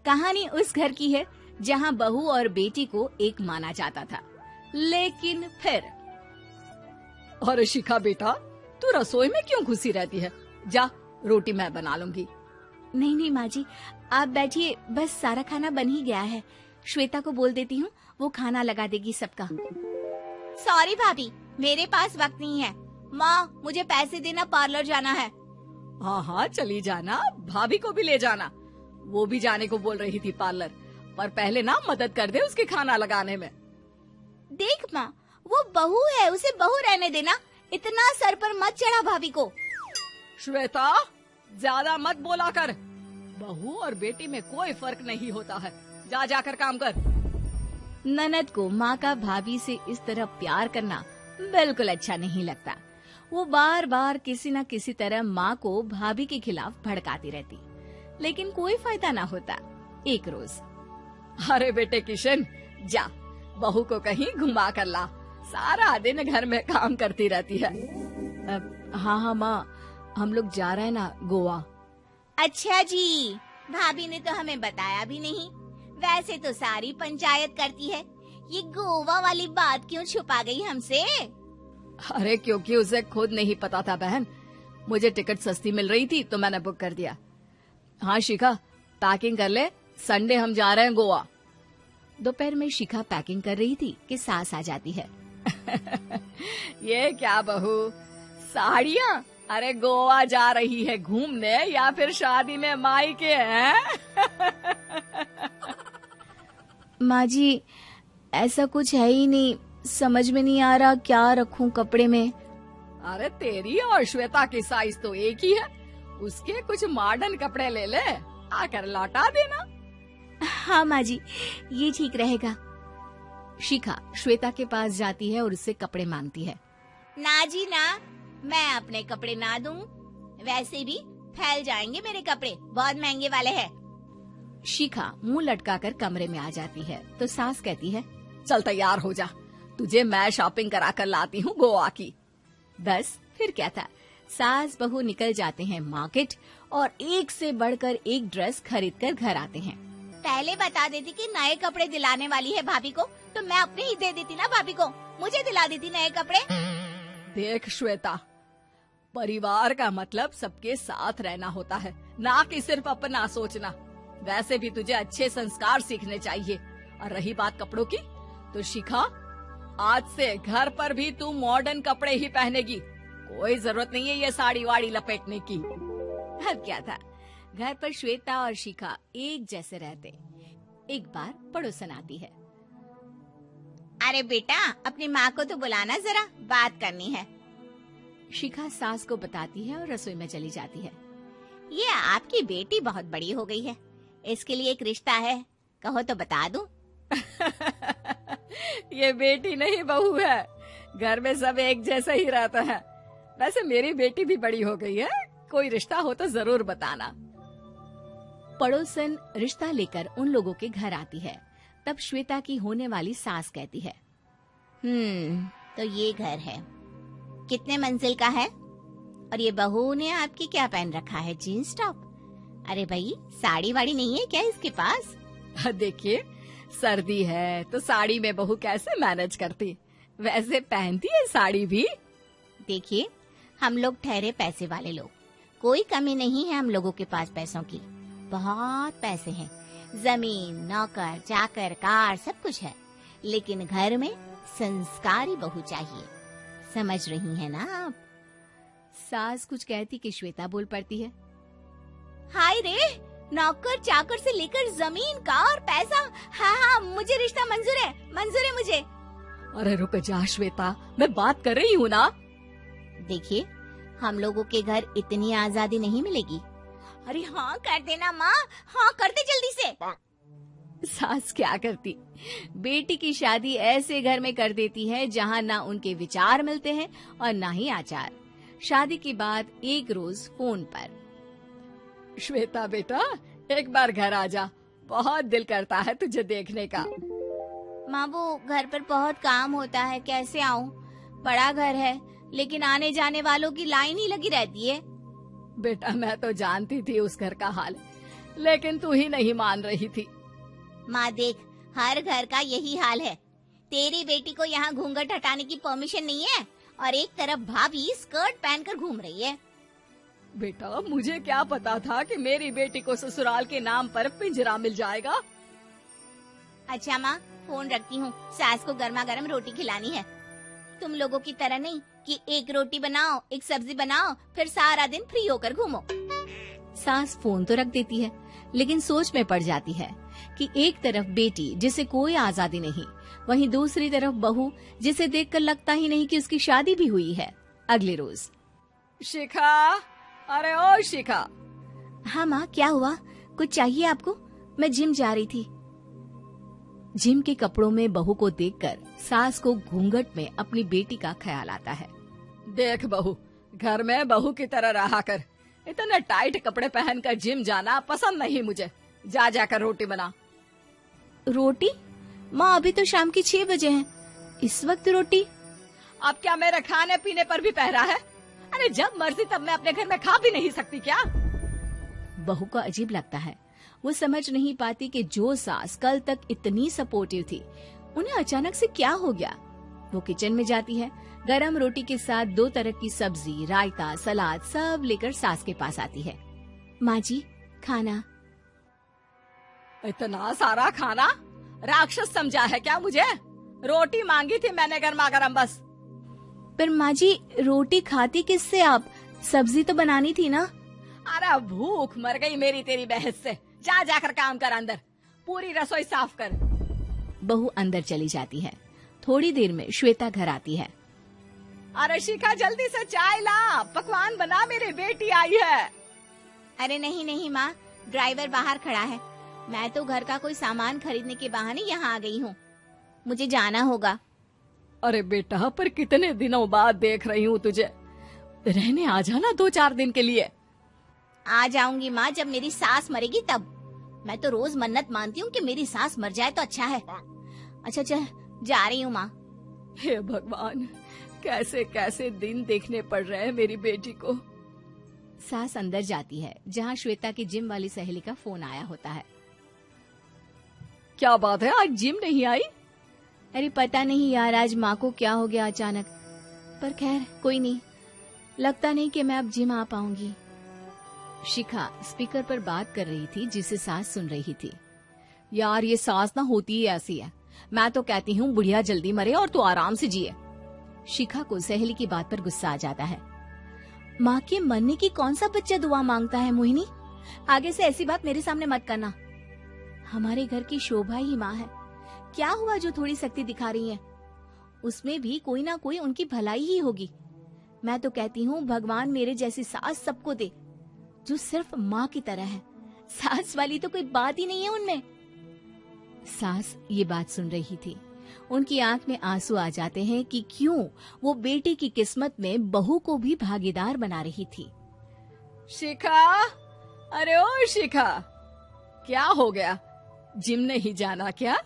कहानी उस घर की है जहाँ बहू और बेटी को एक माना जाता था, लेकिन फिर। अरे शिखा बेटा, तू रसोई में क्यों घुसी रहती है? जा, रोटी मैं बना लूंगी। नहीं नहीं माँ जी, आप बैठिए, बस सारा खाना बन ही गया है। श्वेता को बोल देती हूँ, वो खाना लगा देगी सबका। सॉरी भाभी, मेरे पास वक्त नहीं है। माँ, मुझे पैसे देना, पार्लर जाना है। हाँ हाँ चली जाना, भाभी को भी ले जाना। वो भी जाने को बोल रही थी पार्लर, पर पहले ना मदद कर दे उसके खाना लगाने में। देख माँ, वो बहू है, उसे बहू रहने देना, इतना सर पर मत चढ़ा भाभी को। श्वेता, ज्यादा मत बोला कर। बहू और बेटी में कोई फर्क नहीं होता है। जा जाकर काम कर। ननद को माँ का भाभी से इस तरह प्यार करना बिल्कुल अच्छा नहीं लगता। वो बार बार किसी न किसी तरह माँ को भाभी के खिलाफ भड़काती रहती, लेकिन कोई फायदा ना होता। एक रोज, अरे बेटे किशन, जा बहू को कहीं घुमा कर ला, सारा दिन घर में काम करती रहती है। हाँ हाँ माँ, हम लोग जा रहे हैं ना गोवा। अच्छा जी, भाभी ने तो हमें बताया भी नहीं। वैसे तो सारी पंचायत करती है, ये गोवा वाली बात क्यों छुपा गई हमसे? अरे क्योंकि उसे खुद नहीं पता था बहन। मुझे टिकट सस्ती मिल रही थी तो मैंने बुक कर दिया। हाँ शिखा, पैकिंग कर ले, संडे हम जा रहे हैं गोवा। दोपहर में शिखा पैकिंग कर रही थी कि सास आ जाती है। ये क्या बहू, साड़ियाँ? अरे गोवा जा रही है घूमने या फिर शादी में मायके हैं? माँ जी, ऐसा कुछ है ही नहीं, समझ में नहीं आ रहा क्या रखूं कपड़े में। अरे तेरी और श्वेता की साइज तो एक ही है, उसके कुछ मॉडर्न कपड़े ले ले, आकर लौटा देना। हाँ माँ जी, ये ठीक रहेगा। शिखा श्वेता के पास जाती है और उससे कपड़े मांगती है। ना जी ना, मैं अपने कपड़े ना दूं, वैसे भी फैल जाएंगे मेरे कपड़े, बहुत महंगे वाले हैं। शिखा मुंह लटकाकर कमरे में आ जाती है तो सास कहती है, चल तैयार हो जा, तुझे मैं शॉपिंग करा कर लाती हूँ गोवा की। बस फिर क्या था, सास बहू निकल जाते हैं मार्केट और एक से बढ़कर एक ड्रेस खरीद कर घर आते हैं। पहले बता देती कि नए कपड़े दिलाने वाली है भाभी को, तो मैं अपने ही दे देती ना भाभी को, मुझे दिला देती नए कपड़े। देख श्वेता, परिवार का मतलब सबके साथ रहना होता है, ना कि सिर्फ अपना सोचना। वैसे भी तुझे अच्छे संस्कार सीखने चाहिए। और रही बात कपड़ों की, तो शिखा, आज से घर पर भी तू मॉडर्न कपड़े ही पहनेगी। कोई जरूरत नहीं है ये साड़ी वाड़ी लपेटने की। अब क्या था, घर पर श्वेता और शिखा एक जैसे रहते। एक बार पड़ोसन आती है। अरे बेटा, अपनी माँ को तो बुलाना जरा, बात करनी है। शिखा सास को बताती है और रसोई में चली जाती है। ये आपकी बेटी बहुत बड़ी हो गई है, इसके लिए एक रिश्ता है, कहो तो बता दूं। ये बेटी नहीं बहू है, घर में सब एक जैसा ही रहता है। वैसे मेरी बेटी भी बड़ी हो गई है, कोई रिश्ता हो तो जरूर बताना। पड़ोसन रिश्ता लेकर उन लोगों के घर आती है। तब श्वेता की होने वाली सास कहती है, तो ये घर है, कितने मंजिल का है? और ये बहू ने आपकी क्या पहन रखा है, जीन्स टॉप? अरे भाई, साड़ी वाड़ी नहीं है क्या इसके पास? देखिए, सर्दी है तो साड़ी में बहू कैसे मैनेज करती, वैसे पहनती है साड़ी भी। देखिए, हम लोग ठहरे पैसे वाले लोग, कोई कमी नहीं है हम लोगों के पास पैसों की, बहुत पैसे हैं, जमीन, नौकर चाकर, कार, सब कुछ है, लेकिन घर में संस्कारी बहू चाहिए, समझ रही है ना आप? सास कुछ कहती कि श्वेता बोल पड़ती है, हाय रे, नौकर चाकर से लेकर जमीन, कार, पैसा, हाँ, मुझे रिश्ता मंजूर है मुझे। अरे रुक जा श्वेता, मैं बात कर रही हूँ ना। देखिए, हम लोगों के घर इतनी आजादी नहीं मिलेगी। अरे हाँ कर देना माँ, हाँ कर दे जल्दी से। सास क्या करती, बेटी की शादी ऐसे घर में कर देती है जहाँ ना उनके विचार मिलते हैं और ना ही आचार। शादी के बाद एक रोज फोन पर, श्वेता बेटा, एक बार घर आ जा, बहुत दिल करता है तुझे देखने का। माँ, वो घर पर बहुत काम होता है, कैसे आऊँ? बड़ा घर है, लेकिन आने जाने वालों की लाइन ही लगी रहती है। बेटा, मैं तो जानती थी उस घर का हाल। लेकिन तू ही नहीं मान रही थी। माँ देख, हर घर का यही हाल है। तेरी बेटी को यहाँ घूंघट हटाने की परमिशन नहीं है और एक तरफ भाभी स्कर्ट पहनकर घूम रही है। बेटा, मुझे क्या पता था कि मेरी बेटी को ससुराल के नाम पर पिंजरा मिल जाएगा। अच्छा माँ, फोन रखती हूँ, सास को गर्मा गर्म रोटी खिलानी है। तुम लोगों की तरह नहीं कि एक रोटी बनाओ, एक सब्जी बनाओ, फिर सारा दिन फ्री होकर घूमो। सास फोन तो रख देती है, लेकिन सोच में पड़ जाती है कि एक तरफ बेटी जिसे कोई आजादी नहीं, वहीं दूसरी तरफ बहू जिसे देखकर लगता ही नहीं कि उसकी शादी भी हुई है। अगले रोज। शिखा, अरे ओ शिखा। हाँ माँ, क्या हुआ? कुछ चाहिए आपको? मैं जिम जा रही थी। जिम के कपड़ों में बहू को देखकर सास को घूंघट में अपनी बेटी का ख्याल आता है। देख बहू, घर में बहू की तरह रहा कर। इतने टाइट कपड़े पहनकर जिम जाना पसंद नहीं मुझे। जा जाकर रोटी बना। रोटी? माँ, अभी तो शाम की 6 बजे हैं, इस वक्त रोटी? अब क्या मेरे खाने पीने पर भी पहरा है? अरे जब मर्जी तब मैं अपने घर में खा भी नहीं सकती क्या? बहू को अजीब लगता है। वो समझ नहीं पाती कि जो सास कल तक इतनी सपोर्टिव थी, उन्हें अचानक से क्या हो गया। वो किचन में जाती है, गरम रोटी के साथ 2 तरह की सब्जी, रायता, सलाद सब लेकर सास के पास आती है। माँ जी, खाना। इतना सारा खाना? राक्षस समझा है क्या मुझे? रोटी मांगी थी मैंने गर्मा गर्म बस। पर माँ जी, रोटी खाती किससे आप? सब्जी तो बनानी थी ना। अरे भूख मर गई मेरी तेरी बहस से। जा जाकर काम कर, अंदर पूरी रसोई साफ कर। बहू अंदर चली जाती है। थोड़ी देर में श्वेता घर आती है। अरे शिखा, जल्दी से चाय ला, पकवान बना, मेरी बेटी आई है। अरे नहीं नहीं माँ, ड्राइवर बाहर खड़ा है। मैं तो घर का कोई सामान खरीदने के बहाने यहाँ आ गई हूँ, मुझे जाना होगा। अरे बेटा, पर कितने दिनों बाद देख रही हूँ तुझे, रहने आ जाना 2-4 दिन के लिए। आ जाऊंगी माँ, जब मेरी सास मरेगी तब। मैं तो रोज मन्नत मानती हूँ कि मेरी सास मर जाए तो अच्छा है। अच्छा चल, जा रही हूँ माँ। हे भगवान, कैसे कैसे दिन देखने पड़ रहे हैं मेरी बेटी को। सास अंदर जाती है, जहाँ श्वेता की जिम वाली सहेली का फोन आया होता है। क्या बात है, आज जिम नहीं आई? अरे पता नहीं यार, आज माँ को क्या हो गया अचानक। पर खैर कोई नहीं, लगता नहीं कि मैं अब जिम आ पाऊंगी। शिखा स्पीकर पर बात कर रही थी, जिसे सास सुन रही थी। यार, ये सास ना होती ही ऐसी है। मैं तो कहती हूँ बुढ़िया जल्दी मरे और तू आराम से जिए। शिखा को सहेली की बात पर गुस्सा आ जाता है। माँ के मरने की कौन सा बच्चा दुआ मांगता है मोहिनी? आगे से ऐसी बात मेरे सामने मत करना। हमारे घर की शोभा ही माँ है। क्या हुआ जो थोड़ी सख्ती दिखा रही है? उसमें भी कोई ना कोई उनकी भलाई ही होगी। मैं तो कहती हूँ भगवान मेरे जैसी सास सबको दे, जो सिर्फ माँ की तरह है। सास वाली तो कोई बात ही नहीं है उनमें। सास ये बात सुन रही थी। उनकी आंख में आंसू आ जाते हैं कि क्यों वो बेटी की किस्मत में बहू को भी भागीदार बना रही थी। शिखा, अरे ओ शिखा, क्या हो गया? जिम नहीं जाना क्या?